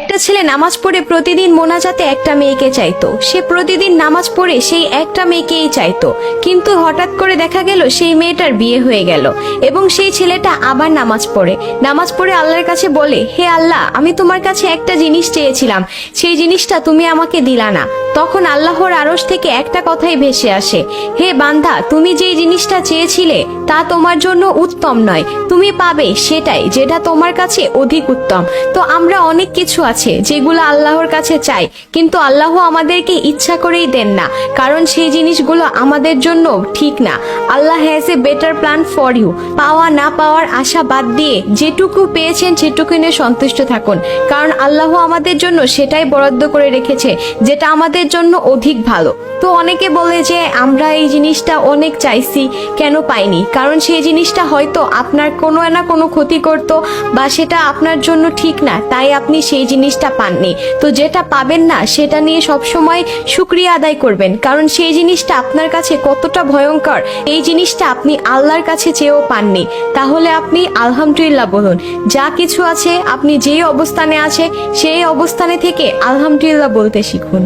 একটা ছেলে নামাজ পড়ে প্রতিদিন মোনাজাতে একটা মেয়েকে চাইতো। সে প্রতিদিন নামাজ পড়ে সেই একটা মেয়েকেই চাইতো, কিন্তু হঠাৎ করে দেখা গেল সেই মেয়েটার বিয়ে হয়ে গেল এবং সেই ছেলেটা আবার নামাজ পড়ে আল্লাহর কাছে বলে, হে আল্লাহ, আমি তোমার কাছে একটা জিনিস চেয়েছিলাম, সেই জিনিসটা তুমি আমাকে দিলা না। তখন আল্লাহর আরশ থেকে একটা কথাই ভেসে আসে, হে বান্দা, তুমি যেই জিনিসটা চেয়েছিলে তা তোমার জন্য উত্তম নয়, তুমি পাবে সেটাই যেটা তোমার কাছে অধিক উত্তম। তো আমরা অনেক কিছু আছে যেগুলো আল্লাহর কাছে চাই, কিন্তু আল্লাহ আমাদেরকে ইচ্ছা করেই দেন না, কারণ সেই জিনিসগুলো আমাদের জন্য ঠিক না। Allah has a better plan for you. পাওয়া না পাওয়ার আশা বাদ দিয়ে যেটুকু পেয়েছেন সেটুকু নিয়ে সন্তুষ্ট থাকুন, কারণ আল্লাহ আমাদের জন্য সেটাই বরাদ্দ করে রেখেছে যেটা আমাদের জন্য অধিক ভালো। তো অনেকে বলে যে আমরা এই জিনিসটা অনেক চাইছি, কেন পাইনি? কারণ সেই জিনিসটা হয়তো আপনার কোনো না কোনো ক্ষতি করত, বা সেটা আপনার জন্য ঠিক না, তাই আপনি সেই জিনিসটা পাননি। তো যেটা পাবেন না সেটা নিয়ে সবসময় শুকরিয়া আদায় করবেন, কারণ সেই জিনিসটা আপনার কাছে কতটা ভয়ঙ্কর এই জিনিসটা আপনি আল্লাহর কাছে চেয়েও পাননি। তাহলে আপনি আলহামদুলিল্লাহ বলুন। যা কিছু আছে, আপনি যেই অবস্থানে আছে সেই অবস্থানে থেকে আলহামদুলিল্লাহ বলতে শিখুন।